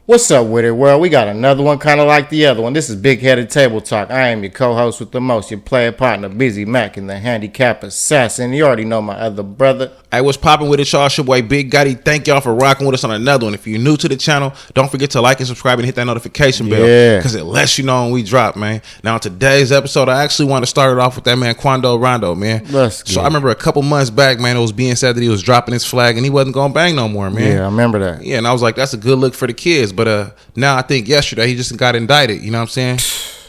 What's up with it, world? We got another one kind of like the other one. This is Bigheaded Table Talk. I am your co-host with the most, your player partner, Busy Mac, and the handicap assassin. You already know my other brother. Hey, what's popping with it, y'all? It's your boy Bigheaded. Thank y'all for rocking with us on another one. If you're new to the channel, don't forget to like and subscribe and hit that notification bell. Because it lets you know when we drop, man. Now, today's episode, I actually want to start it off with that man, Quando Rondo, man. So I remember a couple months back, man, it was being said that he was dropping his flag and he wasn't going to bang no more, man. Yeah, I remember that. Yeah, and I was like, that's a good look for the kids. But now I think yesterday he just got indicted, you know what I'm saying?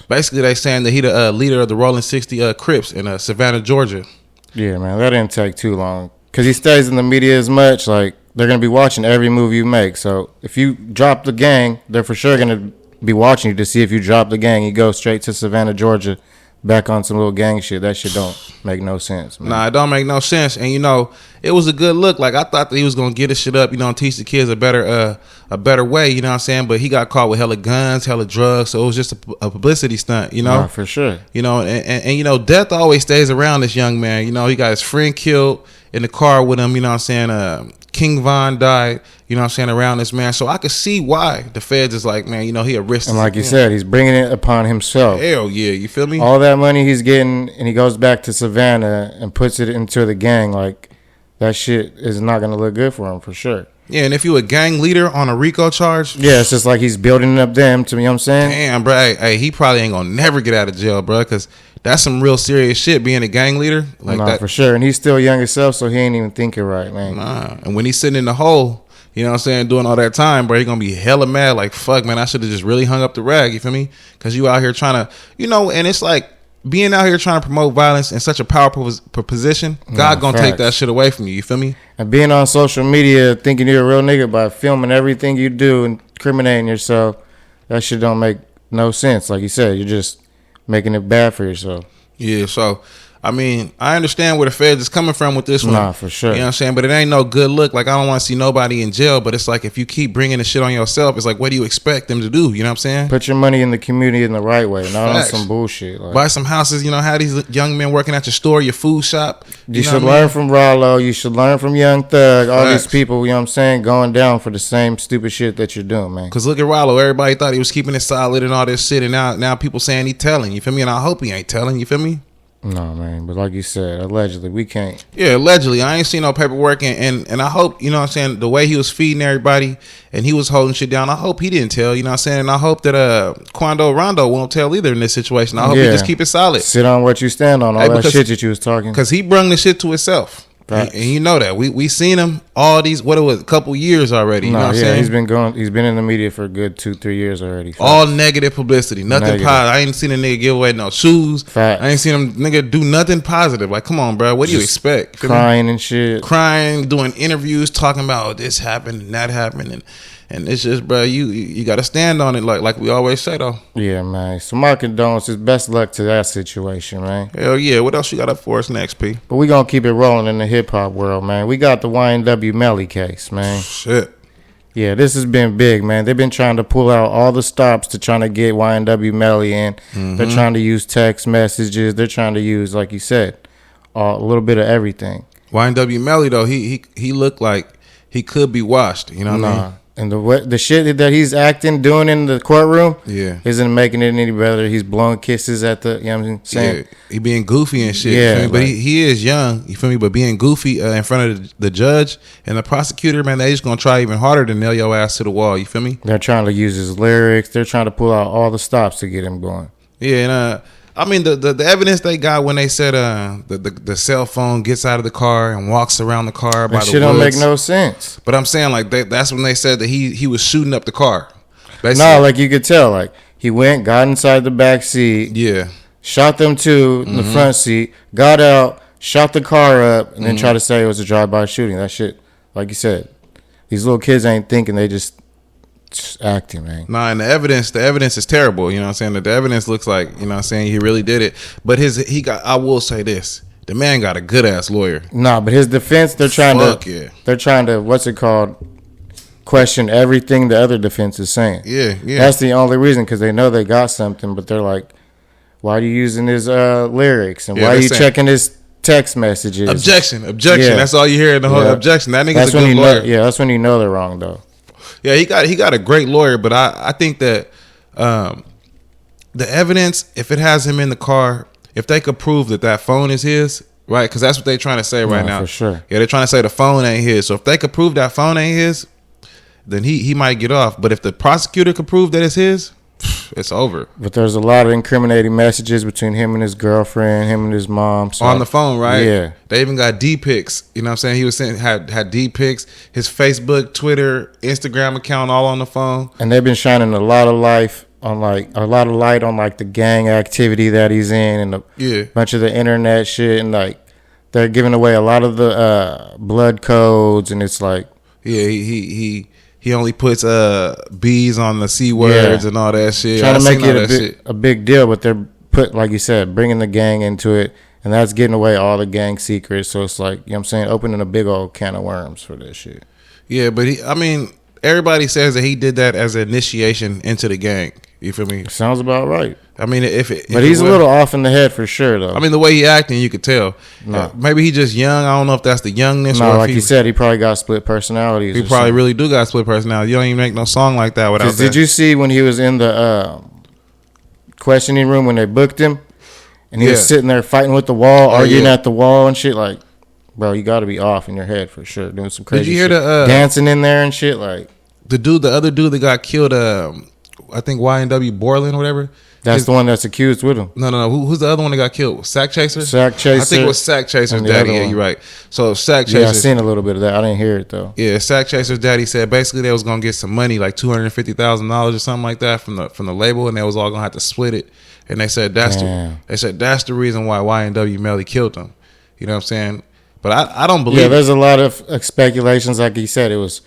Basically, they saying that he the leader of the Rolling 60 Crips in Savannah, Georgia. Yeah, man, that didn't take too long. Because he stays in the media as much, like, they're going to be watching every move you make. So if you drop the gang, they're for sure going to be watching you to see if you drop the gang. You go straight to Savannah, Georgia, back on some little gang shit. That shit don't make no sense, man. Nah, it don't make no sense. And, you know, it was a good look. Like, I thought that he was going to get his shit up, you know, and teach the kids a better way, you know what I'm saying? But he got caught with hella guns, hella drugs. So it was just a publicity stunt, you know? Nah, for sure. You know, and you know, death always stays around this young man. You know, he got his friend killed in the car with him, you know what I'm saying? King Von died, you know what I'm saying, around this man. So I could see why the feds is like, man, you know, he a risk. And like you said, he's bringing it upon himself. Hell yeah, you feel me? All that money he's getting, and he goes back to Savannah and puts it into the gang, like, that shit is not going to look good for him, for sure. Yeah, and if you a gang leader on a RICO charge. Yeah, it's just like he's building up them, to me, you know what I'm saying? Damn, bro. Hey, he probably ain't going to never get out of jail, bro, because that's some real serious shit, being a gang leader. Like nah, that. For sure. And he's still young himself, so he ain't even thinking right, man. Nah. And when he's sitting in the hole, you know what I'm saying, doing all that time, bro, he going to be hella mad. Like, fuck, man, I should have just really hung up the rag, you feel me? Because you out here trying to, you know, and it's like, being out here trying to promote violence in such a powerful position, God gonna take that shit away from you. You feel me? And being on social media, thinking you're a real nigga by filming everything you do and incriminating yourself, that shit don't make no sense. Like you said, you're just making it bad for yourself. Yeah, so I mean, I understand where the feds is coming from with this one. Nah, for sure. You know what I'm saying? But it ain't no good look. Like, I don't want to see nobody in jail, but it's like, if you keep bringing the shit on yourself, it's like, what do you expect them to do? You know what I'm saying? Put your money in the community in the right way, not on some bullshit. Like, buy some houses, you know, have these young men working at your store, your food shop. You should learn from Rollo. You should learn from Young Thug. All these people, you know what I'm saying, going down for the same stupid shit that you're doing, man. Because look at Rollo. Everybody thought he was keeping it solid and all this shit, and now people saying he telling. You feel me? And I hope he ain't telling. You feel me? No, man, but like you said, allegedly, we can't. Yeah, allegedly. I ain't seen no paperwork, and I hope, you know what I'm saying, the way he was feeding everybody and he was holding shit down, I hope he didn't tell, you know what I'm saying, and I hope that Quando Rondo won't tell either in this situation. I hope he just keep it solid. Sit on what you stand on, all that shit that you was talking. Because he brung the shit to himself. And you know that we seen him all these, what it was, a couple years already. You know what I'm saying? He's been in the media for a good 2-3 years already. All negative publicity, nothing positive. I ain't seen a nigga give away no shoes. I ain't seen him nigga do nothing positive. Like, come on, bro, what do you expect? Crying and shit, doing interviews, talking about this happened and that happened, and it's just, bro, you got to stand on it, like we always say, though. Yeah, man. So my condolences. Best luck to that situation, man. Hell yeah. What else you got up for us next, P? But we going to keep it rolling in the hip-hop world, man. We got the YNW Melly case, man. Shit. Yeah, this has been big, man. They've been trying to pull out all the stops to trying to get YNW Melly in. Mm-hmm. They're trying to use text messages. They're trying to use, like you said, a little bit of everything. YNW Melly, though, he looked like he could be washed. You know what I mean? And the shit that he's doing in the courtroom, isn't making it any better. He's blowing kisses at the, you know what I'm saying? Yeah, he being goofy and shit. Yeah, you feel me? But he is young, you feel me? But being goofy in front of the judge and the prosecutor, man, they just gonna try even harder to nail your ass to the wall. You feel me? They're trying to use his lyrics. They're trying to pull out all the stops to get him going. Yeah, and I mean, the evidence they got when they said the cell phone gets out of the car and walks around the car by the woods. That shit don't make no sense. But I'm saying, like, that's when they said that he was shooting up the car. Basically. No, like, you could tell, like, he went, got inside the back seat. Yeah. Shot them two in the front seat, got out, shot the car up, and then tried to say it was a drive-by shooting. That shit, like you said, these little kids ain't thinking, they just acting, man. Nah, and the evidence is terrible. You know what I'm saying? The evidence looks like, you know what I'm saying, he really did it. But I will say this, the man got a good ass lawyer. Nah, but his defense, they're trying to what's it called, question everything the other defense is saying. Yeah. That's the only reason, because they know they got something, but they're like, why are you using his lyrics, and why are you checking his text messages? Objection. Yeah. That's all you hear in the whole objection. That nigga's a good lawyer. That's when you know they're wrong, though. Yeah, he got a great lawyer, but I think that the evidence, if it has him in the car, if they could prove that phone is his, right? Because that's what they're trying to say right now. For sure. Yeah, they're trying to say the phone ain't his. So if they could prove that phone ain't his, then he might get off. But if the prosecutor could prove that it's his, it's over. But there's a lot of incriminating messages between him and his girlfriend, him and his mom. So, on the phone, right? Yeah. They even got D pics. You know what I'm saying? He was saying had D pics, his Facebook, Twitter, Instagram account all on the phone. And they've been shining a lot of light on the gang activity that he's in and a bunch of the internet shit, and like they're giving away a lot of the blood codes, and it's like he only puts B's on the C words and all that shit. Trying to make it a big deal, but they're like you said, bringing the gang into it, and that's getting away all the gang secrets. So it's like, you know what I'm saying, opening a big old can of worms for this shit. Yeah, but everybody says that he did that as an initiation into the gang. You feel me? Sounds about right. I mean, but he's a little off in the head for sure, though. I mean, the way he acting, you could tell. No. Maybe he just young. I don't know if that's the youngness. No, like you said, he probably got split personalities. He probably really do got split personality. You don't even make no song like that without that. Did you see when he was in the questioning room when they booked him, and he was sitting there fighting with the wall, arguing at the wall and shit? Like, bro, you got to be off in your head for sure, doing some crazy. Did you hear shit. Dancing in there and shit? Like the other dude that got killed. I think YNW Borland or whatever. That's the one that's accused with him. No. Who's the other one that got killed? Sack Chaser? Sack Chaser. I think it was Sack Chaser's daddy. Yeah, you're right. So Sack Chaser. Yeah, I seen a little bit of that. I didn't hear it though. Yeah, Sack Chaser's daddy said basically they was gonna get some money, like $250,000 or something like that from the label, and they was all gonna have to split it. And they said that's the reason why YNW Melly killed him. You know what I'm saying? But I don't believe. Yeah, there's a lot of speculations. Like he said, it was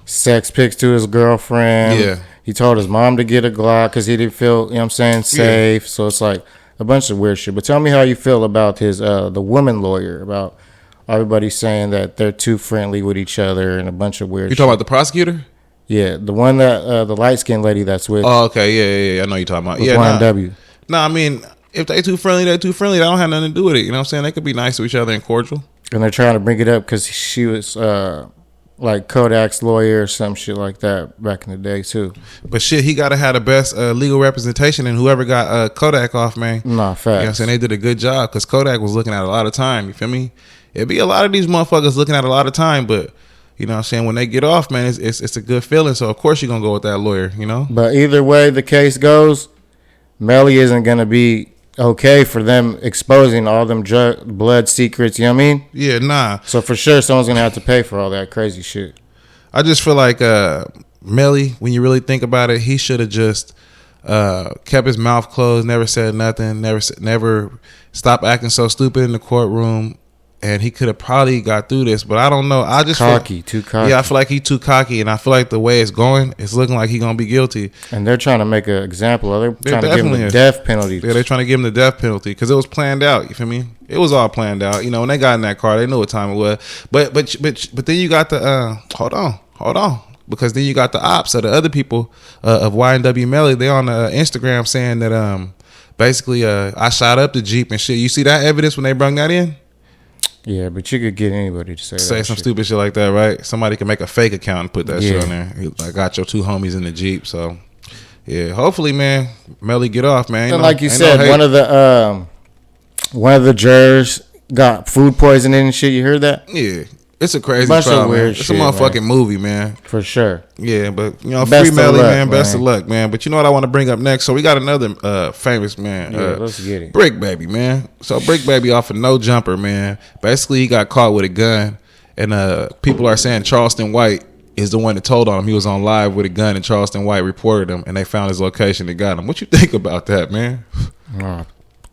sex pics to his girlfriend. Yeah. He told his mom to get a Glock because he didn't feel, you know what I'm saying, safe. Yeah. So it's like a bunch of weird shit. But tell me how you feel about his the woman lawyer, about everybody saying that they're too friendly with each other and a bunch of weird shit. You talking about the prosecutor? Yeah, the one that the light-skinned lady that's with. Oh, okay. Yeah. I know you're talking about. With YNW. I mean, if they too friendly, they're too friendly. They don't have nothing to do with it. You know what I'm saying? They could be nice to each other and cordial. And they're trying to bring it up because she was... like Kodak's lawyer or some shit like that back in the day too. But shit, he gotta have the best legal representation, and whoever got Kodak off, man. Nah, facts. You know what I'm saying? They did a good job because Kodak was looking at a lot of time. You feel me? It'd be a lot of these motherfuckers looking at a lot of time, but you know what I'm saying, when they get off, man, it's a good feeling. So of course you're gonna go with that lawyer, you know? But either way the case goes, Melly isn't gonna be okay for them exposing all them blood secrets, you know what I mean? Yeah, nah. So for sure someone's gonna have to pay for all that crazy shit. I just feel like Melly, when you really think about it, he should have just kept his mouth closed, never said nothing, never stopped acting so stupid in the courtroom, and he could have probably got through this. But I don't know. I just too cocky. Yeah, I feel like he's too cocky, and I feel like the way it's going, it's looking like he's gonna be guilty. And they're trying to make an example. They're trying to give him the death penalty. Yeah, they're trying to give him the death penalty because it was planned out. You feel me? It was all planned out. You know, when they got in that car, they knew what time it was. But then you got the hold on. Because then you got the ops of the other people of YNW Melly. They on Instagram saying that basically I shot up the Jeep and shit. You see that evidence when they brought that in? Yeah, but you could get anybody to say some shit. Stupid shit like that, right? Somebody can make a fake account and put that shit on there. I got your two homies in the Jeep, so yeah. Hopefully, man, Melly get off, man. And like you said, one of the jurors got food poisoning and shit. You heard that? Yeah. It's a crazy trial, man. It's a motherfucking movie, man. For sure. Yeah, but you know, free Melly, man. Best of luck, man. But you know what I want to bring up next? So we got another famous man. Yeah, let's get it. Brick Baby, man. So Brick Baby off of No Jumper, man. Basically, he got caught with a gun, and people are saying Charleston White is the one that told on him. He was on live with a gun, and Charleston White reported him, and they found his location and got him. What you think about that, man?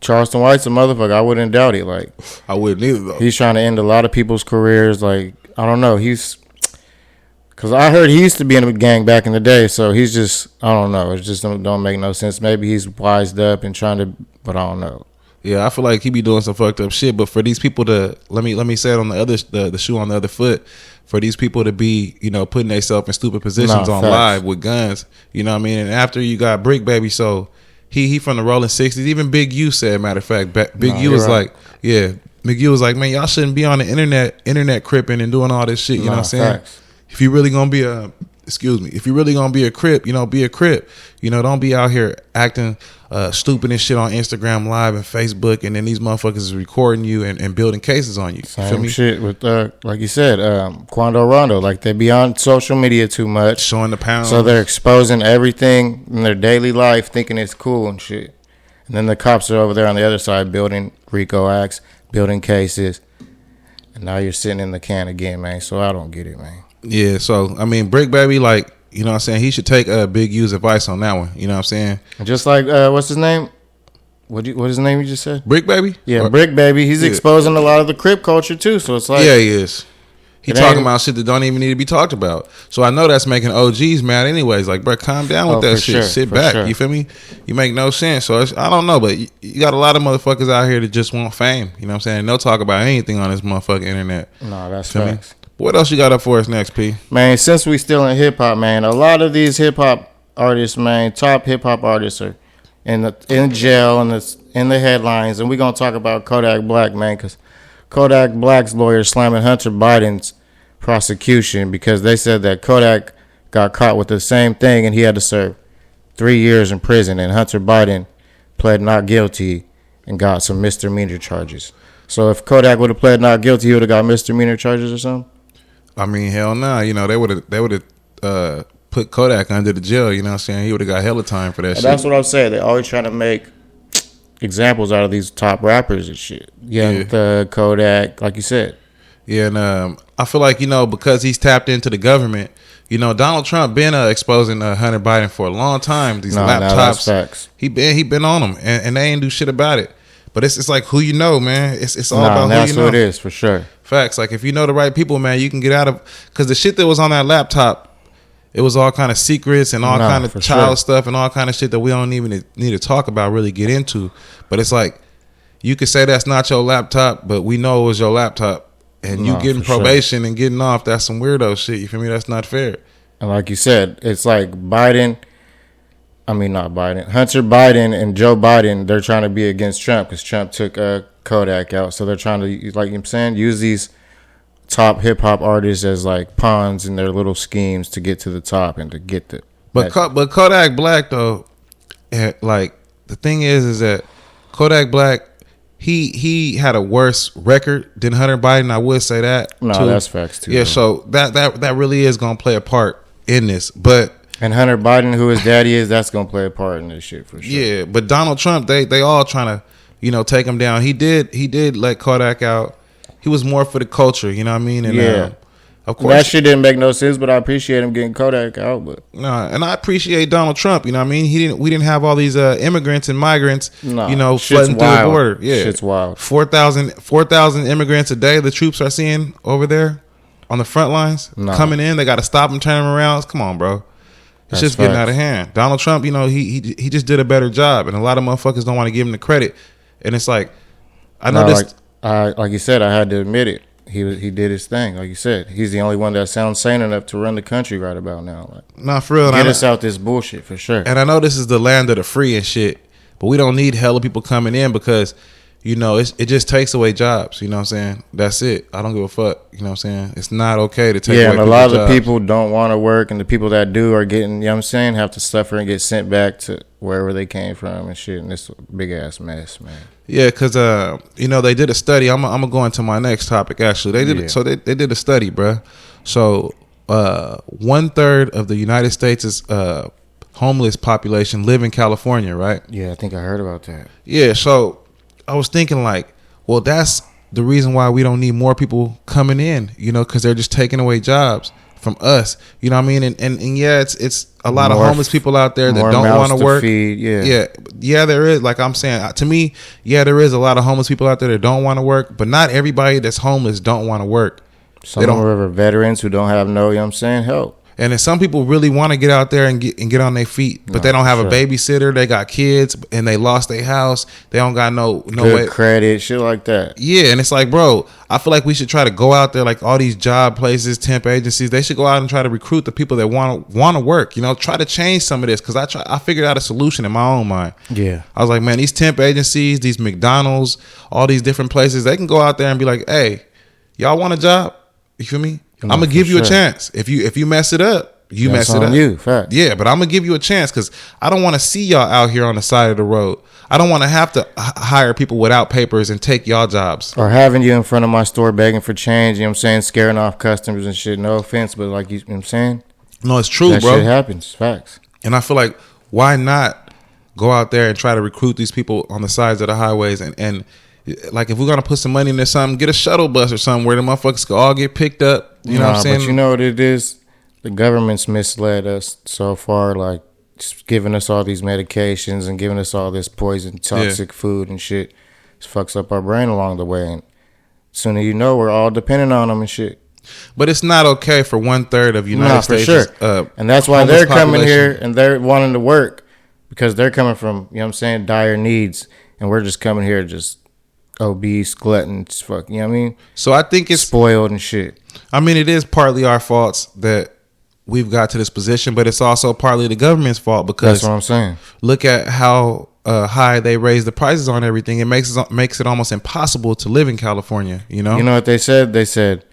Charleston White's a motherfucker. I wouldn't doubt it. Like, I wouldn't either, though. He's trying to end a lot of people's careers. Like, I don't know. Because I heard he used to be in a gang back in the day. So he's just, I don't know. It just don't make no sense. Maybe he's wised up and trying to, but I don't know. Yeah, I feel like he be doing some fucked up shit. But for these people to, let me say it on the shoe on the other foot. For these people to be, you know, putting themselves in stupid positions on live with guns. You know what I mean? And after you got Brick Baby, so... He from the Rolling 60s. Even Big U said, matter of fact, Big U was right. Big U was like, man, y'all shouldn't be on the internet cripping and doing all this shit. You know what I'm saying? Facts. If you really gonna be a excuse me, if you really gonna be a Crip, be a Crip. Don't be out here acting stupid and shit on Instagram Live and Facebook, and then these motherfuckers is recording you and building cases on you. Same feel me? Shit with like you said, Quando Rondo. Like they be on social media too much, Showing the pounds. so they're exposing everything in their daily life, thinking it's cool and shit. And then the cops are over there on the other side building RICO acts, building cases, and now you're sitting in the can again, man. So I don't get it, man. Yeah, so I mean, Brick Baby, like, you know what I'm saying, he should take Big U's advice on that one. You know what I'm saying? Just like what's his name? What his name you just said? Brick Baby? Yeah, Brick Baby. He's exposing a lot of the Crip culture too. So it's like, yeah, he is. He talking about shit that don't even need to be talked about. So I know that's making OGs mad anyways. Like, bro, calm down with that shit. Sure, Sit back. Sure. You feel me? You make no sense. So I don't know, but you got a lot of motherfuckers out here that just want fame. You know what I'm saying? They'll talk about anything on this motherfucking internet. No, that's feel facts. Me? What else you got up for us next, P? Man, since we still in hip hop, man, a lot of these hip hop artists, man, top hip hop artists are in jail and in the headlines, and we're gonna talk about Kodak Black, man, because Kodak Black's lawyer slamming Hunter Biden's prosecution because they said that Kodak got caught with the same thing and he had to serve 3 years in prison, and Hunter Biden pled not guilty and got some misdemeanor charges. So if Kodak would have pled not guilty, he would have got misdemeanor charges or something? I mean, hell nah. They would have put Kodak under the jail. You know what I'm saying? He would have got hella time for that shit. That's what I'm saying. They always trying to make examples out of these top rappers and shit. Yeah, the Kodak, like you said. Yeah, and I feel like, because he's tapped into the government, Donald Trump been exposing Hunter Biden for a long time. These laptops, facts. he been on them, and they ain't do shit about it. But it's like who you know, man. It's all about who you know. That's what it is, for sure. Facts. Like if you know the right people, man, you can get out of, because the shit that was on that laptop, it was all kind of secrets and all kind of child stuff and all kind of shit that we don't even need to talk about, really get into. But it's like, you could say that's not your laptop, but we know it was your laptop. And you getting probation and getting off, that's some weirdo shit. You feel me? That's not fair. And like you said, it's like Hunter Biden and Joe Biden, they're trying to be against Trump because Trump took Kodak out. So they're trying to, like I'm saying, use these top hip hop artists as like pawns in their little schemes to get to the top and to get the. But Kodak Black though, like the thing is that Kodak Black, he had a worse record than Hunter Biden. I would say that. No, that's facts too. Yeah, so that really is gonna play a part in this, but. And Hunter Biden, who his daddy is, that's gonna play a part in this shit for sure. Yeah, but Donald Trump, they all trying to, take him down. He did let Kodak out. He was more for the culture, you know what I mean? And of course that shit didn't make no sense, but I appreciate him getting Kodak out. But and I appreciate Donald Trump, you know what I mean? We didn't have all these immigrants and migrants, flooding through the border. Yeah, shit's wild. 4,000 immigrants a day. The troops are seeing over there on the front lines coming in. They got to stop them, turn them around. Come on, bro. It's just getting out of hand. Donald Trump, he just did a better job, and a lot of motherfuckers don't want to give him the credit. And it's like, I know this. Like you said, I had to admit it. He did his thing. Like you said, he's the only one that sounds sane enough to run the country right about now. Like, nah, for real. Get us out this bullshit for sure. And I know this is the land of the free and shit, but we don't need hella people coming in because, it just takes away jobs. You know what I'm saying? That's it. I don't give a fuck. You know what I'm saying? It's not okay to take away and a lot of the people don't want to work, and the people that do are getting, you know what I'm saying, have to suffer and get sent back to wherever they came from and shit. And it's a big ass mess, man. Yeah, because they did a study. I'm gonna go into my next topic. Actually, they did a study, bruh. So 1/3 of the United States' homeless population live in California, right? Yeah, I think I heard about that. Yeah, so I was thinking like, well, that's the reason why we don't need more people coming in, because they're just taking away jobs from us. You know what I mean? And yeah, it's a lot of homeless people out there that don't want to work. Yeah, there is. Like I'm saying, to me, there is a lot of homeless people out there that don't want to work, but not everybody that's homeless don't want to work. Some of them are veterans who don't have no, you know what I'm saying, help. And then some people really want to get out there and get on their feet, but they don't have a babysitter. They got kids and they lost their house. They don't got no good credit, shit like that. Yeah, and it's like, bro, I feel like we should try to go out there, like all these job places, temp agencies. They should go out and try to recruit the people that want to work. Try to change some of this because I figured out a solution in my own mind. Yeah, I was like, man, these temp agencies, these McDonald's, all these different places, they can go out there and be like, hey, y'all want a job? You feel me? I'm gonna give you a chance. If you mess it up, you mess it up. Fact. Yeah, but I'm gonna give you a chance because I don't want to see y'all out here on the side of the road. I don't want to have to hire people without papers and take y'all jobs. Or having you in front of my store begging for change, you know what I'm saying? Scaring off customers and shit. No offense, but like, you know what I'm saying? No, it's true, that bro. Shit happens. Facts. And I feel like, why not go out there and try to recruit these people on the sides of the highways and like, if we're going to put some money into something, get a shuttle bus or something where the motherfuckers can all get picked up. You know what I'm saying? But you know what it is? The government's misled us so far, like, just giving us all these medications and giving us all this poison, toxic food and shit. It fucks up our brain along the way. And sooner you know, we're all dependent on them and shit. But it's not okay for 1/3 of United States. For sure. And that's why they're coming here and they're wanting to work, because they're coming from, you know what I'm saying, dire needs. And we're just coming here just obese, gluttons, fuck, you know what I mean? So I think it's spoiled and shit. I mean, it is partly our faults that we've got to this position, but it's also partly the government's fault, because that's what I'm saying. Look at how high they raise the prices on everything. It makes it almost impossible to live in California. You know what they said? They said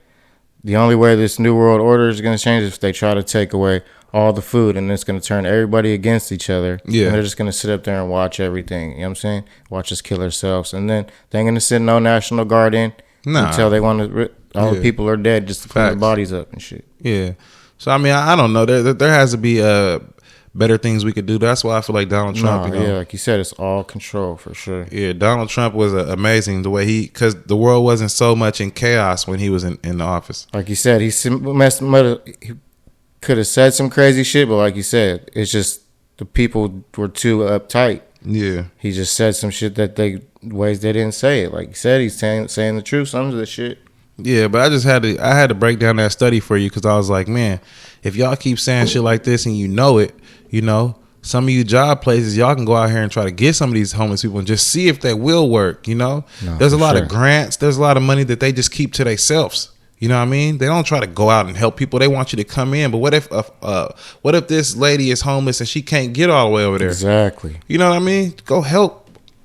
the only way this new world order is going to change is if they try to take away all the food, and it's going to turn everybody against each other. Yeah, and they're just going to sit up there and watch everything. You know what I'm saying? Watch us kill ourselves, and then they ain't going to send no National Guard in until they want to. All the people are dead just to clean their bodies up and shit. Yeah. So I mean, I don't know. There has to be better things we could do. That's why I feel like Donald Trump. Like you said, it's all control for sure. Yeah, Donald Trump was amazing the way because the world wasn't so much in chaos when he was in the office. Like you said, he could have said some crazy shit, but like you said, it's just the people were too uptight. Yeah, he just said some shit that ways they didn't say it. Like you said, he's saying the truth. Some of the shit. Yeah, but I had to break down that study for you, because I was like, man, if y'all keep saying shit like this and you know it, you know, some of you job places, y'all can go out here and try to get some of these homeless people and just see if they will work. You know, there's a lot of grants, there's a lot of money that they just keep to themselves. You know what I mean? They don't try to go out and help people. They want you to come in. But what if this lady is homeless and she can't get all the way over there? Exactly. You know what I mean? Go help.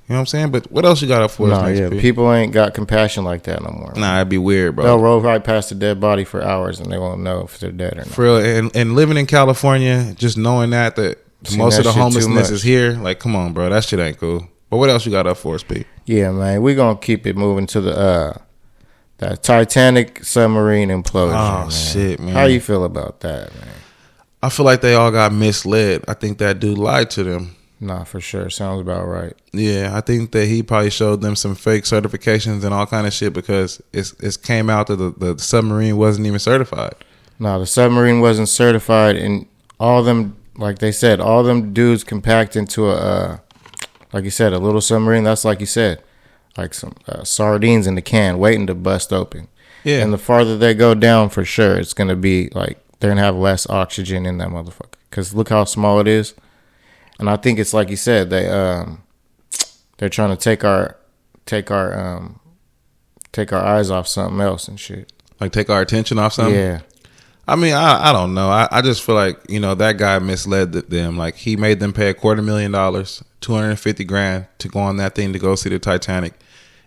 You know what I'm saying? But what else you got up for us? People ain't got compassion like that no more. Nah, it'd be weird, bro. They'll roll right past a dead body for hours and they won't know if they're dead or not. For real, and living in California, just knowing that most of the homelessness is here, like, come on, bro, that shit ain't cool. But what else you got up for us, Pete? Yeah, man, we're gonna keep it moving to that Titanic submarine implosion. Oh, man. shit, man. How you feel about that, man? I feel like they all got misled. I think that dude lied to them. Nah, for sure. Sounds about right. Yeah, I think that he probably showed them some fake certifications and all kind of shit, because it came out that the submarine wasn't even certified. No, the submarine wasn't certified, and all them, like they said, all them dudes compact into like you said, a little submarine. That's like you said, like some sardines in the can waiting to bust open. Yeah. And the farther they go down, for sure, it's going to be like they're going to have less oxygen in that motherfucker. Because look how small it is. And I think it's like you said, they're trying to take our eyes off something else and shit. Like take our attention off something? Yeah. I mean, I don't know. I just feel like, you know, that guy misled them. Like, he made them pay $250,000, $250,000 to go on that thing to go see the Titanic.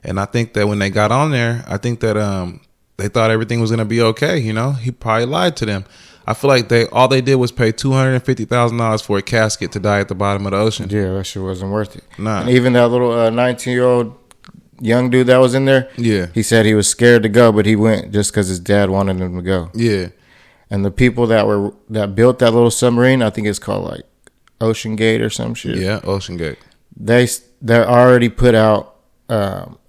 And I think that when they got on there, I think that they thought everything was gonna be okay. You know, he probably lied to them. I feel like all they did was pay $250,000 for a casket to die at the bottom of the ocean. Yeah, that shit wasn't worth it. Nah. And even that little 19-year-old young dude that was in there, yeah, he said he was scared to go, but he went just because his dad wanted him to go. Yeah. And the people that built that little submarine, I think it's called like Ocean Gate or some shit. Yeah, Ocean Gate. They're already put out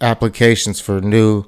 applications for new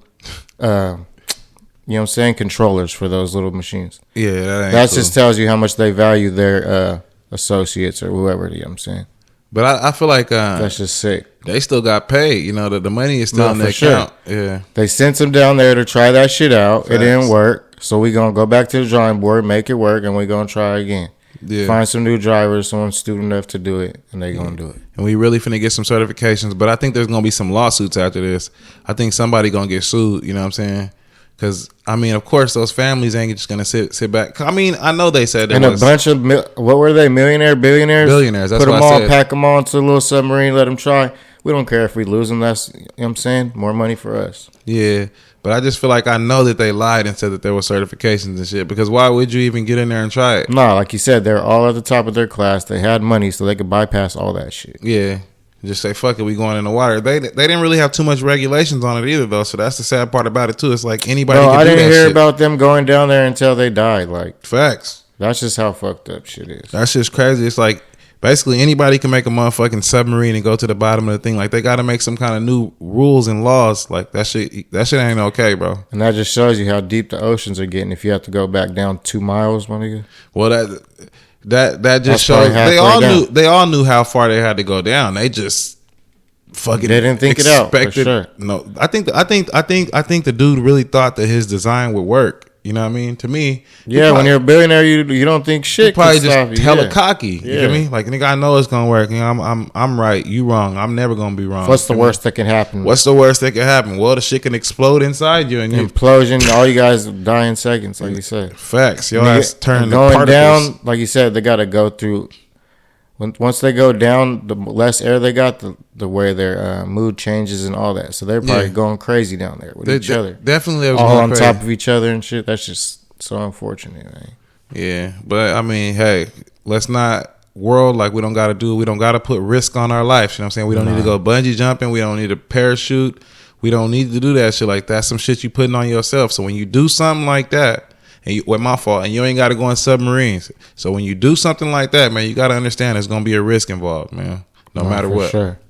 you know what I'm saying, controllers for those little machines. Yeah, that just tells you how much they value their associates or whoever, you know what I'm saying. But I feel like that's just sick. They still got paid. You know, the money is still in their account. Yeah. They sent them down there to try that shit out. Facts. It didn't work. So we going to go back to the drawing board, make it work, and we going to try again. Yeah. Find some new drivers, someone stupid enough to do it, and they going to do it. And we really finna get some certifications. But I think there's going to be some lawsuits after this. I think somebody going to get sued, you know what I'm saying? Because, I mean, of course, those families ain't just going to sit back. I mean, I know they said there was... And a bunch of, what were they, billionaires? Billionaires, that's Put what them I all, said. pack them all into a little submarine, let them try. we don't care if we lose them. That's, you know what I'm saying, more money for us. Yeah, but I just feel like I know that they lied and said that there were certifications and shit. Because why would you even get in there and try it? No, like you said, they're all at the top of their class. They had money, so they could bypass all that shit. Yeah. Just say, fuck it, we going in the water. They didn't really have too much regulations on it either, though. So that's the sad part about it, too. It's like anybody can do that shit. I didn't hear about them going down there until they died. Like, facts. That's just how fucked up shit is. That's just crazy. It's like, basically anybody can make a motherfucking submarine and go to the bottom of the thing. Like, they got to make some kind of new rules and laws. Like, that shit ain't okay, bro. And that just shows you how deep the oceans are getting if you have to go back down 2 miles, my nigga. Well, that just shows they all knew how far they had to go down. They just fucking they didn't think it out. For sure. No, I think the dude really thought that his design would work. You know what I mean? To me, yeah. When you're a billionaire, you don't think shit. Probably just hella cocky. You get me? Like, nigga, I know it's gonna work. You know, I'm right. You wrong. I'm never gonna be wrong. What's the worst that can happen? What's the worst that can happen? Well, the shit can explode inside you, and implosion. All you guys die in seconds, like you said. Facts. Your ass turn going particles. Down. Like you said, they got to go through. Once they go down, the less air they got, the way their mood changes and all that. So they're probably going crazy down there with each other. Definitely, all on top of each other and shit. That's just so unfortunate, man. Yeah, but I mean, hey, let's not world like we don't got to do. We don't got to put risk on our life. You know what I'm saying? We don't need to go bungee jumping. We don't need a parachute. We don't need to do that shit like that. Some shit you putting on yourself. So when you do something like that. And my fault. And you ain't got to go in submarines. So when you do something like that, man, you got to understand there's going to be a risk involved, man. No matter what. Sure.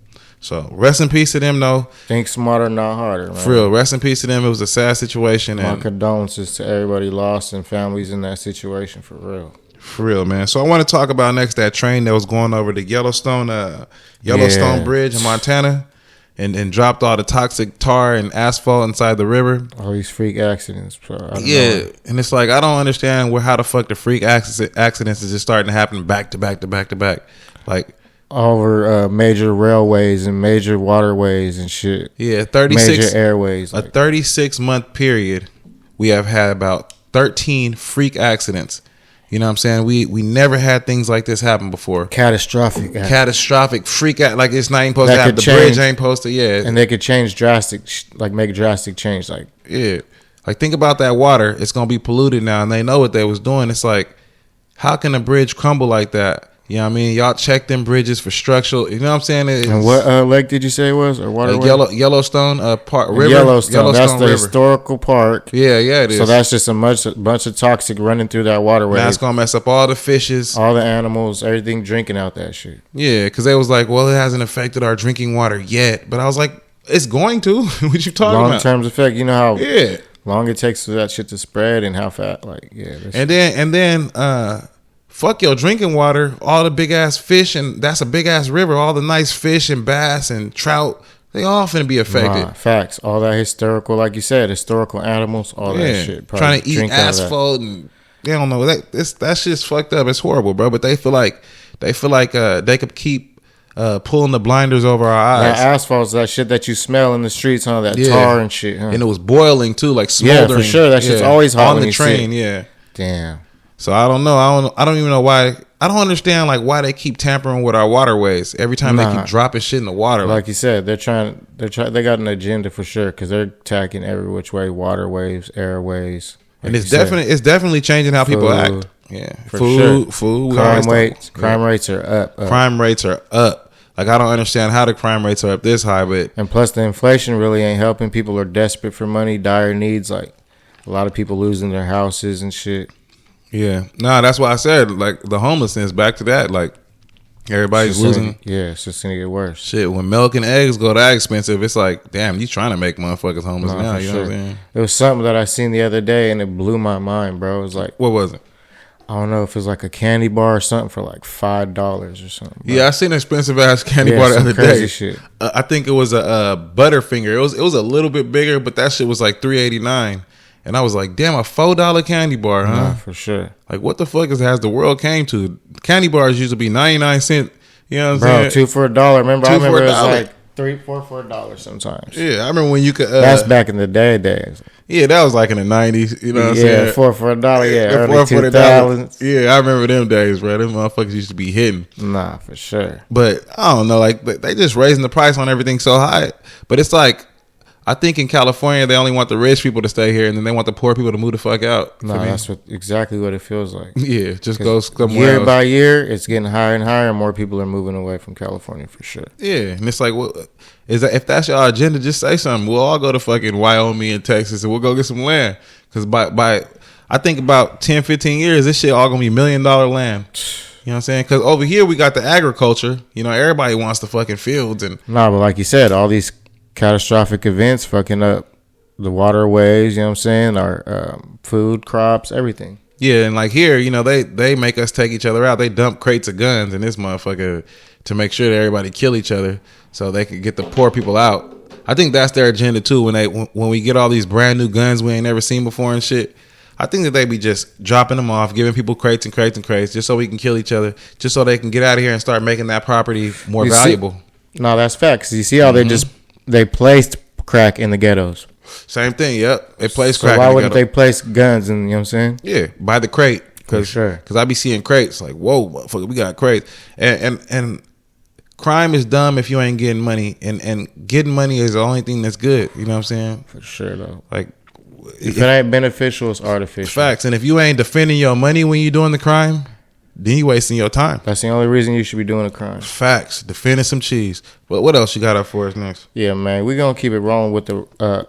So rest in peace to them, though. Think smarter, not harder, man. For real. Rest in peace to them. It was a sad situation. My condolences to everybody lost and families in that situation, for real. For real, man. So I want to talk about next that train that was going over the Yellowstone Bridge in Montana. And dropped all the toxic tar and asphalt inside the river. All these freak accidents. Yeah, and it's like I don't understand how the fuck the freak accidents is just starting to happen back to back to back to back, like over major railways and major waterways and shit. Yeah, 36 major airways. A 36-month period, we have had about 13 freak accidents. You know what I'm saying? We never had things like this happen before. Catastrophic freak out. Like, it's not even supposed to have the bridge ain't supposed to, yeah. And they could change make drastic change. Like, yeah. Like, think about that water. It's going to be polluted now, and they know what they was doing. It's like, how can a bridge crumble like that? You know what I mean? Y'all check them bridges for structural. You know what I'm saying? And what lake did you say it was? Or waterway? Yellowstone park. River. Yellowstone. That's the historical park. Yeah, it is. So that's just a bunch of toxic running through that waterway. That's going to mess up all the fishes. All the animals, everything drinking out that shit. Yeah, because they was like, well, it hasn't affected our drinking water yet. But I was like, it's going to. What you talking about? Long-term effect. You know how long it takes for that shit to spread and how fast. Like, yeah. And then fuck your drinking water, all the big ass fish, and that's a big ass river. All the nice fish and bass and trout, they all finna be affected. Facts. All that historical, like you said, historical animals, all that shit. Trying to eat asphalt and they don't know that shit's fucked up. It's horrible, bro. But they feel like they could keep pulling the blinders over our eyes. That asphalt's that shit that you smell in the streets, huh? That tar and shit, huh? And it was boiling too, like smoldering. Yeah, for sure. That shit's always hot on the train. Yeah. Damn. So I don't know. I don't even know why. I don't understand why they keep tampering with our waterways every time they keep dropping shit in the water. Like you said, they got an agenda for sure because they're attacking every which way, waterways, airways. Like, and it's definitely changing how people act. Yeah, for sure. Food. Crime rates are up. Crime rates are up. Like, I don't understand how the crime rates are up this high, but and plus the inflation really ain't helping. People are desperate for money, dire needs. Like a lot of people losing their houses and shit. Yeah, that's why I said like the homelessness. Back to that, like everybody's losing. It's just gonna get worse. Shit, when milk and eggs go that expensive, it's like, damn, you trying to make motherfuckers homeless now? You know what I'm saying? It was something that I seen the other day and it blew my mind, bro. It was like, what was it? I don't know if it was like a candy bar or something for like $5 or something. Bro. Yeah, I seen an expensive ass candy bar the other day. Shit. I think it was a Butterfinger. It was a little bit bigger, but that shit was like $3.89. And I was like, damn, a $4 candy bar, huh? Nah, for sure. Like, what the fuck has the world came to? Candy bars used to be 99 cents. You know what I'm saying? Bro, 2 for $1. I remember it was like $3, $4 sometimes. Yeah, I remember when you could. That's back in the days. Yeah, that was like in the 90s. You know what I'm saying? $4 for $1. Yeah, early $4 Yeah, I remember them days, bro. Them motherfuckers used to be hitting. Nah, for sure. But I don't know, like they just raising the price on everything so high. But it's like, I think in California they only want the rich people to stay here, and then they want the poor people to move the fuck out. No, that's exactly what it feels like. Yeah, just go somewhere year else. by year, it's getting higher and higher, and more people are moving away from California for sure. Yeah, and it's like, well, is that if that's your agenda, just say something. We'll all go to fucking Wyoming and Texas, and we'll go get some land. Because by I think about 10, 15 years, this shit all gonna be $1 million land. You know what I'm saying? Because over here we got the agriculture. You know, everybody wants the fucking fields and. Nah, but like you said, all these catastrophic events fucking up the waterways, you know what I'm saying, our food, crops, everything. Yeah, and like here, you know, they make us take each other out. They dump crates of guns in this motherfucker to make sure that everybody kill each other so they can get the poor people out. I think that's their agenda too. When we get all these brand new guns we ain't never seen before and shit, I think that they be just dropping them off, giving people crates and crates and crates just so we can kill each other, just so they can get out of here and start making that property more valuable. No, that's facts. You see how they placed crack in the ghettos. Same thing, yep. They place so crack. Why wouldn't they place guns in, you know what I'm saying? Yeah, by the crate. For sure. Because I be seeing crates like, whoa, motherfucker, we got crates. And crime is dumb if you ain't getting money. And getting money is the only thing that's good. You know what I'm saying? For sure, though. Like, if it ain't beneficial, it's artificial. Facts. And if you ain't defending your money when you doing the crime, then you wasting your time. That's the only reason you should be doing a crime. Facts. Defending some cheese. But what else you got up for us next? Yeah, man. We're going to keep it rolling with the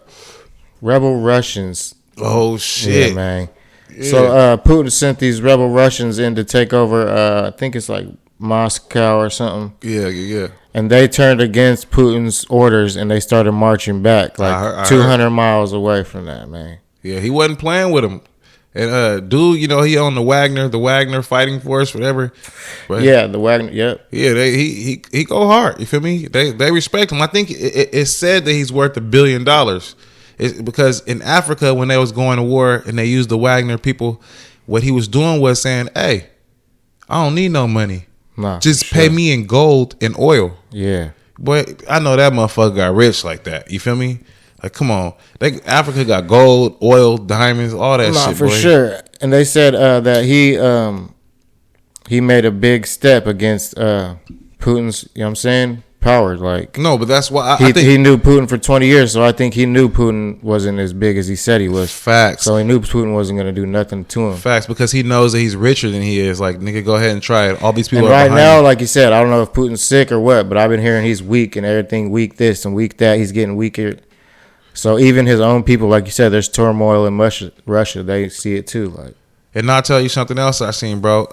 rebel Russians. Oh, shit. Yeah, man. Yeah. So Putin sent these rebel Russians in to take over, I think it's like Moscow or something. Yeah. And they turned against Putin's orders and they started marching back like 200 miles away from that, man. Yeah, he wasn't playing with them. And dude, you know, he owned the Wagner fighting force, whatever. But yeah, the Wagner, yep. Yeah, he go hard. You feel me? They respect him. I think it's said that he's worth $1 billion. It's because in Africa, when they was going to war and they used the Wagner people, what he was doing was saying, "Hey, I don't need no money. Nah, just pay me in gold and oil." Yeah. But I know that motherfucker got rich like that. You feel me? Like, come on. Africa got gold, oil, diamonds, all that shit, for boy. sure. And they said that he made a big step against Putin's, you know what I'm saying, power. Like, no, but that's why I think he knew Putin for 20 years, so I think he knew Putin wasn't as big as he said he was. Facts. So he knew Putin wasn't going to do nothing to him. Facts, because he knows that he's richer than he is. Like, nigga, go ahead and try it. All these people and are right behind now, him. like you said, I don't know if Putin's sick or what, but I've been hearing he's weak and everything, weak this and weak that. He's getting weaker. So even his own people, like you said, there's turmoil in Russia. They see it too. Like, and I'll tell you something else I seen, bro.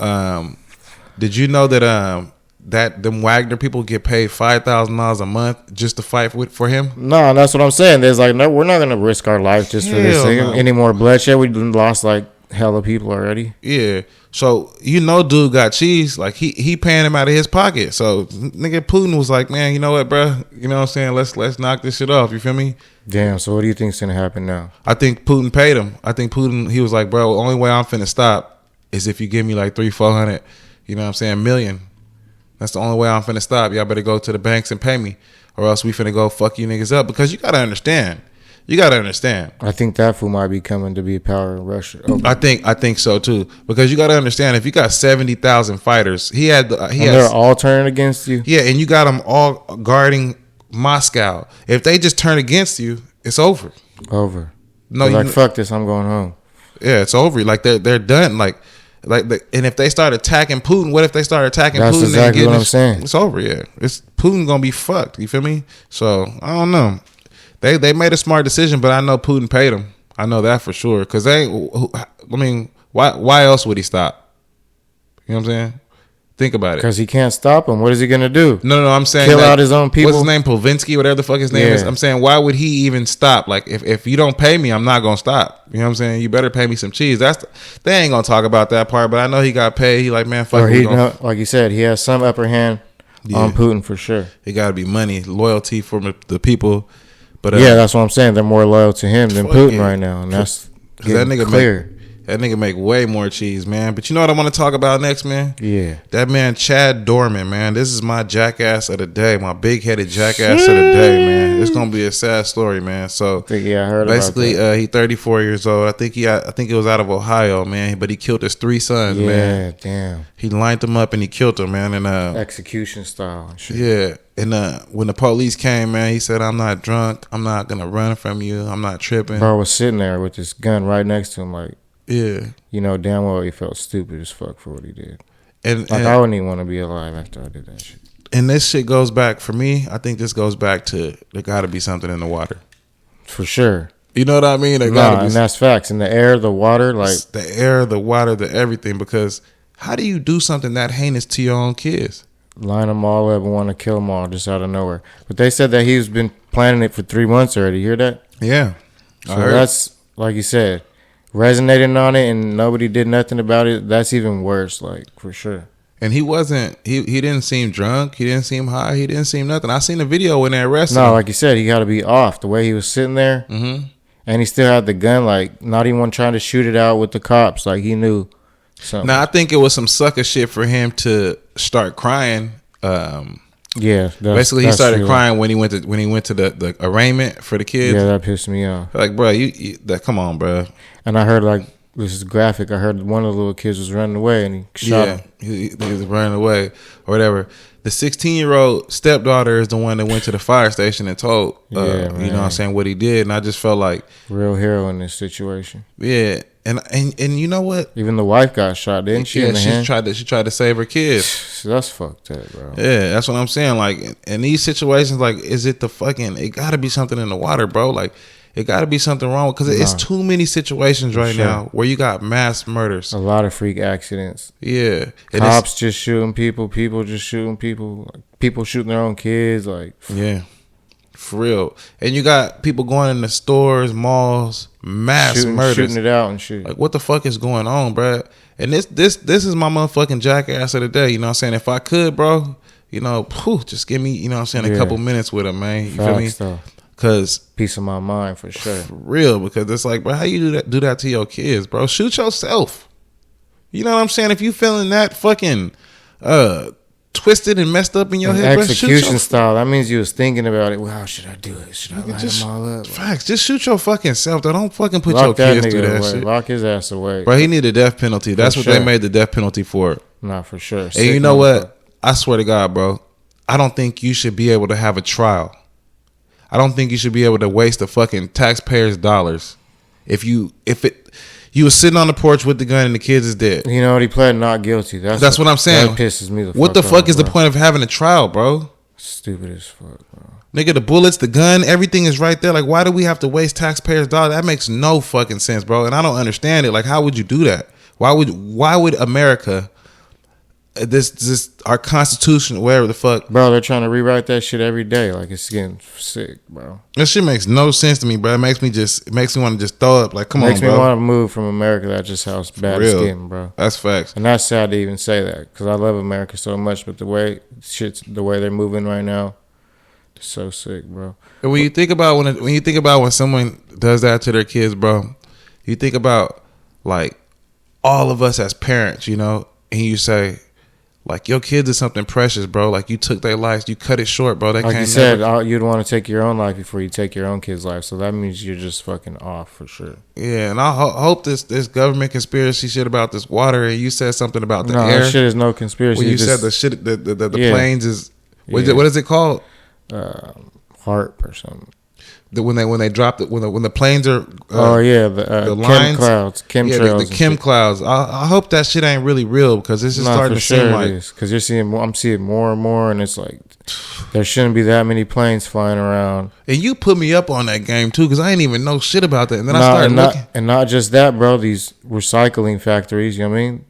Did you know that that them Wagner people get paid $5,000 a month just to fight for him? No, that's what I'm saying. There's like, no, we're not gonna risk our life just for this thing. Any more bloodshed? We lost like hella people already. Yeah. So you know, dude got cheese. Like he paying him out of his pocket. So nigga Putin was like, man, you know what, bro? You know what I'm saying? Let's knock this shit off. You feel me? Damn. So what do you think's gonna happen now? I think Putin paid him. I think Putin, he was like, bro, only way I'm finna stop is if you give me like 300-400. You know what I'm saying? Million. That's the only way I'm finna stop. Y'all better go to the banks and pay me, or else we finna go fuck you niggas up. Because you gotta understand. I think that fool might be coming to be power in Russia. I think so too. Because you gotta understand, if you got 70,000 fighters, they're all turning against you. Yeah, and you got them all guarding Moscow. If they just turn against you, it's over. Over. No, like fuck this. I'm going home. Yeah, it's over. Like they're done. And if they start attacking Putin, what if they start attacking That's Putin? That's exactly what I'm saying. It's over. Yeah, it's Putin gonna be fucked. You feel me? So I don't know. They made a smart decision, but I know Putin paid them. I know that for sure. Because why else would he stop? You know what I'm saying? Think about it. Because he can't stop him. What is he gonna do? No. I'm saying kill out his own people. What's his name? Polvinsky, whatever the fuck his name is. I'm saying, why would he even stop? Like, if you don't pay me, I'm not gonna stop. You know what I'm saying? You better pay me some cheese. They ain't gonna talk about that part. But I know he got paid. He like, man, fuck. Or like you said, he has some upper hand on Putin for sure. It gotta be money, loyalty from the people. But yeah, that's what I'm saying. They're more loyal to him than Putin right now, and that's that nigga clear. That nigga make way more cheese, man. But you know what I want to talk about next, man? Yeah. That man, Chad Dorman, man. This is my jackass of the day. My big-headed jackass of the day, man. It's going to be a sad story, man. So, I heard basically, about that. he 34 years old. I think it was out of Ohio, man. But he killed his 3 sons, man. Yeah, damn. He lined them up and he killed them, man. And execution style and shit. yeah. And when the police came, man, he said, "I'm not drunk. I'm not going to run from you. I'm not tripping." Bro was sitting there with this gun right next to him, like, yeah. you know damn well he felt stupid as fuck for what he did. And I wouldn't even want to be alive after I did that shit. And this shit goes back, for me, I think this goes back to there got to be something in the water. For sure. You know what I mean? And that's facts. In the air, the water, like the air, the water, the everything. Because how do you do something that heinous to your own kids? Line them all up and want to kill them all just out of nowhere. But they said that he's been planning it for 3 months already. You hear that? Yeah. So that's, like you said, resonating on it and nobody did nothing about it. That's even worse, like, for sure. And he didn't seem drunk. He didn't seem high. He didn't seem nothing. I seen the video when they arrested him. No, like you said, he got to be off. The way he was sitting there, and he still had the gun, like, not even trying to shoot it out with the cops. Like, he knew something. Now, I think it was some sucker shit for him to start crying. Yeah, basically he started crying when he went to the arraignment for the kids. Yeah, that pissed me off. Like, bro, come on, bro. And I heard, like, this is graphic. I heard one of the little kids was running away and he shot him. He was running away or whatever. The 16-year-old stepdaughter is the one that went to the fire station and told, you know what I'm saying, what he did. And I just felt like real hero in this situation. Yeah, and you know what? Even the wife got shot, didn't she? Yeah, she tried to save her kids. That's fucked up, bro. Yeah, that's what I'm saying. Like, in these situations, like, is it it got to be something in the water, bro. Like, it got to be something wrong because it's too many situations right now where you got mass murders. A lot of freak accidents. Yeah. Cops just shooting people. People just shooting people. Like, people shooting their own kids. Like, yeah. For real. And you got people going in the stores, malls, mass murders. Shooting it out and shit. Like, what the fuck is going on, bro? And this is my motherfucking jackass of the day. You know what I'm saying? If I could, bro, you know, just give me, you know what I'm saying, a couple minutes with him, man. You feel me? Though. Cause peace of my mind for sure. For real, because it's like, bro, how you do that to your kids, bro? Shoot yourself. You know what I'm saying? If you feeling that fucking twisted and messed up in your head, execution style, that means you was thinking about it. Well, how should I do it? Should I line them all up? Facts. Just shoot your fucking self. Don't fucking put your kids through that shit. Lock his ass away. Bro, he need a death penalty. That's what they made the death penalty for. Nah, for sure. And you know what? I swear to God, bro, I don't think you should be able to have a trial. I don't think you should be able to waste the fucking taxpayers' dollars if you was sitting on the porch with the gun and the kids is dead. You know what? He pled not guilty. That's what I'm saying. That pisses me the fuck off. What the fuck is the point of having a trial, bro? Stupid as fuck, bro. Nigga, the bullets, the gun, everything is right there. Like, why do we have to waste taxpayers' dollars? That makes no fucking sense, bro. And I don't understand it. Like, how would you do that? Why would America, this our Constitution, whatever the fuck, bro? They're trying to rewrite that shit every day. Like, it's getting sick, bro. That shit makes no sense to me, bro. It makes me want to just throw up. Like, come on, bro. Makes me want to move from America. That's just how bad it's getting, bro. That's facts. And that's sad to even say that because I love America so much, but the way they're moving right now, it's so sick, bro. And when you think about when someone does that to their kids, bro, you think about like all of us as parents, you know, and you say, like, your kids is something precious, bro. Like, you took their lives, you cut it short, bro. Like you said, you'd want to take your own life before you take your own kid's life. So that means you're just fucking off for sure. Yeah, and I hope this government conspiracy shit about this water, and you said something about the air. No, that shit is no conspiracy. Well, you said the shit, the planes is, what is it called? HARP or something. When they drop it, when the planes are the lines, chemtrails, the chem clouds. I hope that shit ain't really real because this is starting to seem like, because I'm seeing more and more, and it's like there shouldn't be that many planes flying around. And you put me up on that game too because I ain't even know shit about that. And then I started looking. And not just that, bro. These recycling factories, you know what I mean?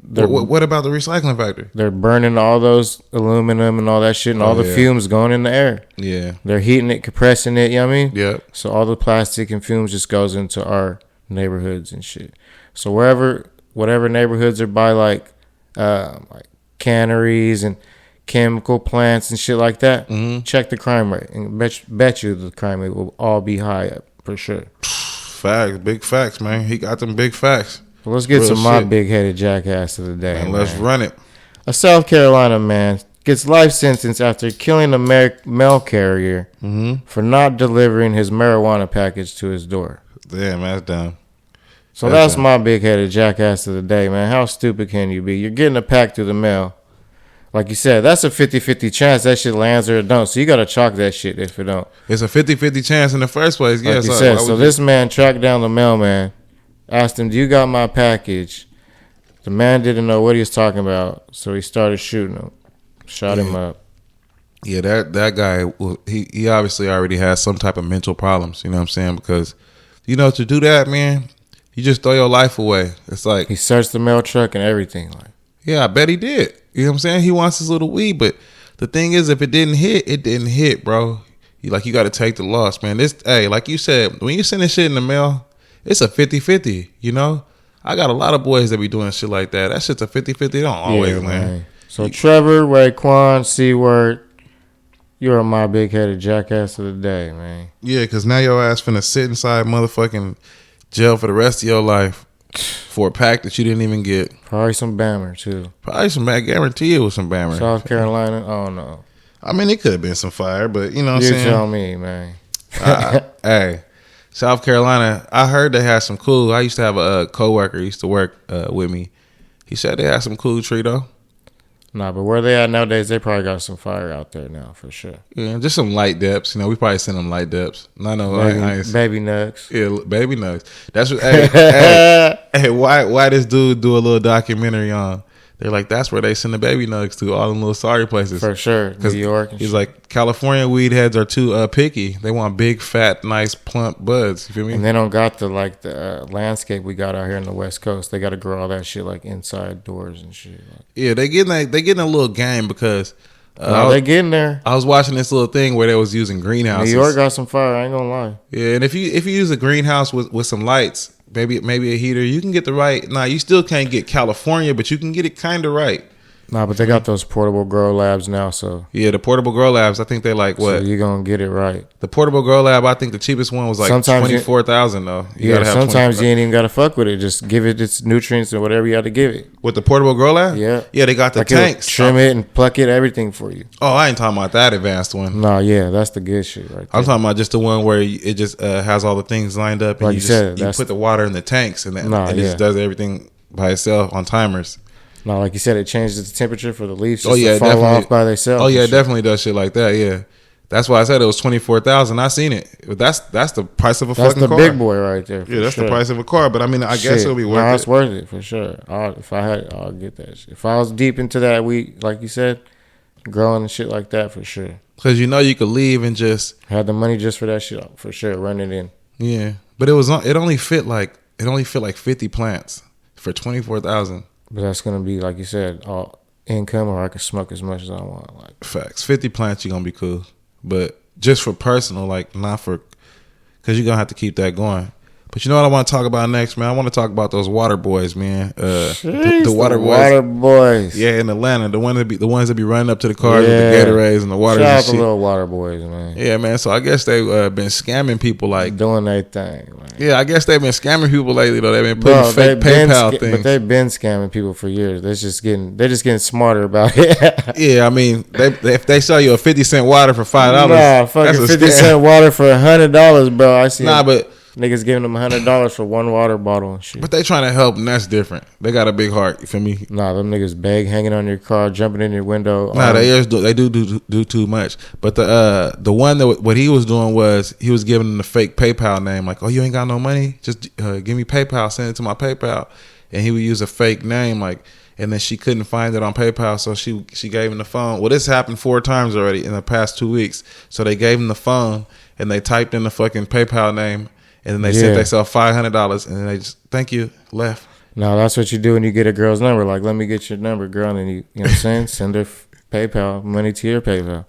What about the recycling factory? They're burning all those aluminum and all that shit, and all the fumes going in the air. Yeah, they're heating it, compressing it. You know what I mean? Yeah. So all the plastic and fumes just goes into our neighborhoods and shit. So whatever neighborhoods are by like canneries and chemical plants and shit like that, check the crime rate, and bet you the crime rate will all be high up for sure. Facts, big facts, man. He got them big facts. Well, let's get Real to my shit. big-headed jackass of the day. And let's run it. A South Carolina man gets life sentence after killing a mail carrier for not delivering his marijuana package to his door. Damn, that's dumb. So that's my big-headed jackass of the day, man. How stupid can you be? You're getting a pack through the mail. Like you said, that's a 50-50 chance that shit lands or it don't. So you got to chalk that shit if it don't. It's a 50-50 chance in the first place. Like you said. So this man tracked down the mailman, asked him, "Do you got my package?" The man didn't know what he was talking about, so he started shooting him. Shot him up. Yeah, that guy, he obviously already has some type of mental problems. You know what I'm saying? Because, to do that, man, you just throw your life away. It's like he searched the mail truck and everything. Like, yeah, I bet he did. You know what I'm saying? He wants his little weed, but the thing is, if it didn't hit, it didn't hit, bro. You got to take the loss, man. Like you said, when you sending shit in the mail, it's a 50-50, I got a lot of boys that be doing shit like that. That shit's a 50-50. They don't always land. Man. So Trevor, Raekwon, C-Word, you're my big-headed jackass of the day, man. Yeah, because now your ass finna sit inside motherfucking jail for the rest of your life for a pack that you didn't even get. Probably some Bammer, too. Probably some, I guarantee it was some Bammer. South Carolina, I don't know. I mean, it could have been some fire, but you know what I'm saying? You tell me, man. Hey, South Carolina, I heard they had some cool. I used to have a coworker who used to work with me. He said they had some cool tree, though. Nah, but where they at nowadays, they probably got some fire out there now, for sure. Yeah, just some light depths. We probably send them light depths. I know. Baby nugs. Yeah, baby nugs. That's what. hey, why this dude do a little documentary on? They're like, that's where they send the baby nugs to, all them little sorry places. For sure, New York. And he's like, California weed heads are too picky. They want big, fat, nice, plump buds. You feel me? And they don't got the landscape we got out here in the West Coast. They got to grow all that shit like inside doors and shit. Yeah, they getting a little game because they getting there. I was watching this little thing where they was using greenhouses. New York got some fire. I ain't gonna lie. Yeah, and if you use a greenhouse with some lights. Maybe a heater. You can get the right. Nah, you still can't get California, but you can get it kind of right. Nah, but they got those portable grow labs now, so. Yeah, the portable grow labs, I think they like what? So you're going to get it right. The portable grow lab, I think the cheapest one was like $24,000 though. Sometimes you ain't even got to fuck with it. Just give it its nutrients and whatever you have to give it. With the portable grow lab? Yeah. Yeah, they got the tanks. Trim it and pluck it, everything for you. Oh, I ain't talking about that advanced one. No, yeah, that's the good shit right there. I'm talking about just the one where it just has all the things lined up and you put the water in the tanks and it just does everything by itself on timers. No, like you said, it changes the temperature for the leaves to fall off by themselves. Oh, yeah, it definitely does shit like that, yeah. That's why I said it was $24,000. I seen it. But that's the price of a fucking car. That's the big boy right there. Yeah, that's the price of a car. But I mean, I guess it'll be worth it. No, it's worth it for sure. If I had it, I'll get that shit. If I was deep into that weed, like you said, growing and shit like that for sure. Because you could leave and just had the money just for that shit for sure. Run it in. Yeah, but it only fit like 50 plants for $24,000. But that's gonna be, like you said, all income, or I can smoke as much as I want. Like facts, 50 plants, you're gonna be cool. But just for personal, like not for, because you're gonna have to keep that going. But you know what I want to talk about next, man? I want to talk about those water boys, man. The water boys. Water boys. Yeah, in Atlanta, the ones that be running up to the cars with the Gatorades and the water. Shout out to little water boys, man. Yeah, man. So I guess they've been scamming people, like doing their thing. Man. Yeah, I guess they've been scamming people lately, though. They've been putting fake PayPal things. But they've been scamming people for years. They're just getting smarter about it. Yeah, I mean, if they sell you a 50-cent water for $5, nah, fucking 50-cent water for $100, bro. I see. Nah, but niggas giving them $100 for one water bottle and shit. But they trying to help, and that's different. They got a big heart. You feel me? Nah, them niggas beg hanging on your car, jumping in your window. Nah, they do too much. But the one that what he was doing was he was giving them the fake PayPal name, like, oh, you ain't got no money, just give me PayPal, send it to my PayPal, and he would use a fake name, like. And then she couldn't find it on PayPal, so she gave him the phone. Well, this happened 4 times already in the past 2 weeks. So they gave him the phone, and they typed in the fucking PayPal name, and then they sent themselves $500, and then they just, thank you, left. No, that's what you do when you get a girl's number. Like, let me get your number, girl, and you know what I'm saying? Send her PayPal, money to your PayPal.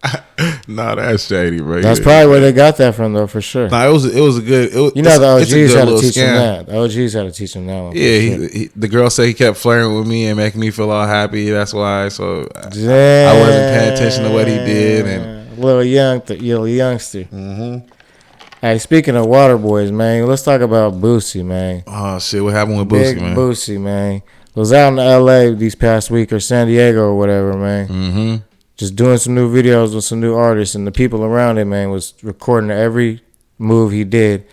Nah, that's shady, bro. That's probably where they got that from, though, for sure. Nah, it was a good. The OGs had to teach him that. The OGs had to teach him that one. Yeah, the girl said he kept flirting with me and making me feel all happy. That's why. So I wasn't paying attention to what he did. And little youngster. Mm-hmm. Hey, speaking of water boys, man, let's talk about Boosie, man. Oh shit, what happened with Boosie, man? Boosie, man. Was out in LA these past week or San Diego or whatever, man. Mm-hmm. Just doing some new videos with some new artists, and the people around him, man, was recording every move he did.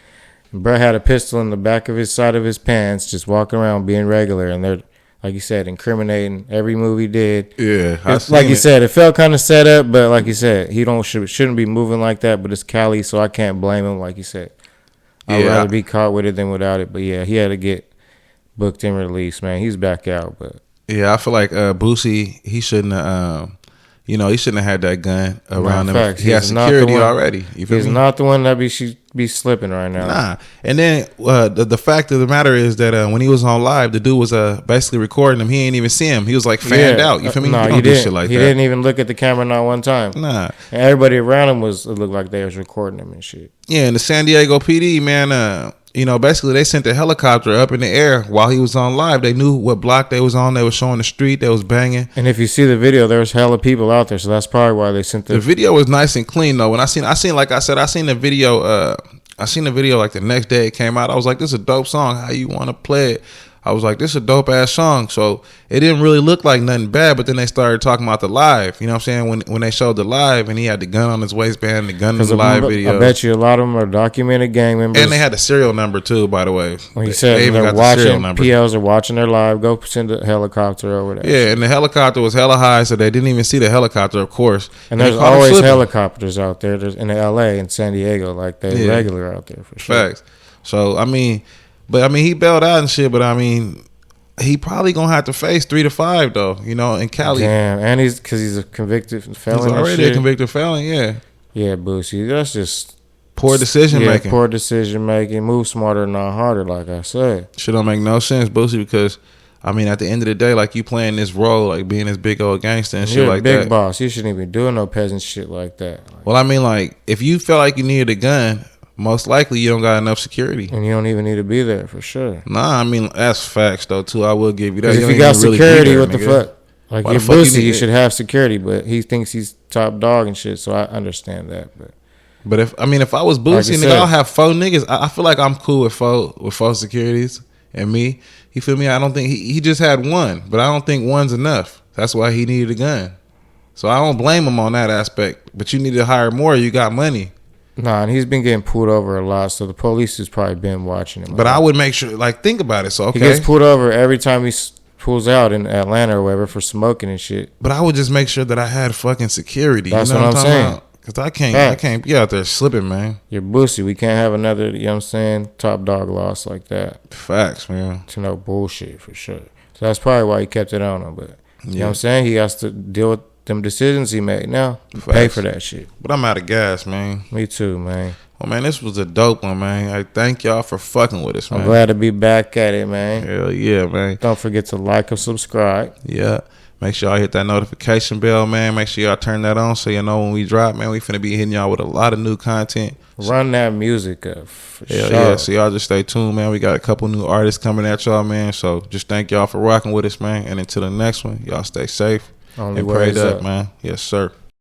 And bro had a pistol in the back of his side of his pants, just walking around being regular, and they're, like you said, incriminating every move he did. Yeah, like you said, it felt kind of set up, but like you said, he shouldn't be moving like that. But it's Cali, so I can't blame him. Like you said, I'd rather be caught with it than without it. But yeah, he had to get booked and released, man. He's back out, but yeah, I feel like Boosie, he shouldn't have, he shouldn't have had that gun around him. Facts. He has security already. You feel he's me? not the one that be slipping right now. Nah. And then the fact of the matter is that when he was on live, the dude was basically recording him. He ain't even see him. He was like fanned out. You feel me? No, he don't do shit like he that. He didn't even look at the camera not one time. Nah. And everybody around him it looked like they was recording him and shit. Yeah, and the San Diego PD, man, basically they sent the helicopter up in the air while he was on live. They knew what block they was on. They was showing the street. They was banging. And if you see the video, there's hella people out there, so that's probably why they sent the video was nice and clean though. When I seen like I said, I seen the video. I seen the video like the next day it came out. I was like, this is a dope song. How you want to play it? I was like, this is a dope ass song. So it didn't really look like nothing bad, but then they started talking about the live. You know what I'm saying? When they showed the live and he had the gun on his waistband, the gun in the live video. I bet you a lot of them are documented gang members. And they had the serial number too, by the way. When he said they're watching, PLs are watching their live, go send a helicopter over there. Yeah, and the helicopter was hella high, so they didn't even see the helicopter, of course. And there's always helicopters out there. There's in LA and San Diego, like they're regular out there for sure. Facts. So, he bailed out and shit, but he probably gonna have to face 3 to 5 though, in Cali. Damn, and he's a convicted felon. He's already a convicted felon, yeah. Yeah, Boosie, that's just poor decision making. Poor decision making. Move smarter, not harder, like I said. Shit don't make no sense, Boosie, because at the end of the day, like you playing this role, like being this big old gangster and shit like that. You're a big boss. You shouldn't even be doing no peasant shit like that. Well, if you felt like you needed a gun, most likely you don't got enough security. And you don't even need to be there for sure. Nah, that's facts though too. I will give you that. If you got security, what the fuck? Like you're Boosie, you should have security, but he thinks he's top dog and shit, so I understand that. But if I was Boosie, nigga, I'll have 4 niggas. I feel like I'm cool with four securities and me. You feel me? I don't think he just had one, but I don't think one's enough. That's why he needed a gun. So I don't blame him on that aspect. But you need to hire more. You got money. Nah, and he's been getting pulled over a lot, so the police has probably been watching him. But I would make sure, think about it. So, okay. He gets pulled over every time he pulls out in Atlanta or whatever for smoking and shit. But I would just make sure that I had fucking security. That's what I'm saying. Because I can't be out there slipping, man. You're Boosie. We can't have another, you know what I'm saying, top dog loss like that. Facts, man. To no bullshit, for sure. So that's probably why he kept it on him. But, you know what I'm saying? He has to deal with them decisions he made now. Pay for that shit. But I'm out of gas, man. Me too, man. Well, man, this was a dope one, man. I thank y'all for fucking with us, man. I'm glad to be back at it, man. Hell yeah, man. Don't forget to like and subscribe. Yeah. Make sure y'all hit that notification bell, man. Make sure y'all turn that on so you know when we drop, man. We finna be hitting y'all with a lot of new content. Run that music up, for sure. Yeah, so y'all just stay tuned, man. We got a couple new artists coming at y'all, man. So just thank y'all for rocking with us, man. And until the next one, y'all stay safe. Only and prayed up, man. Yes, sir.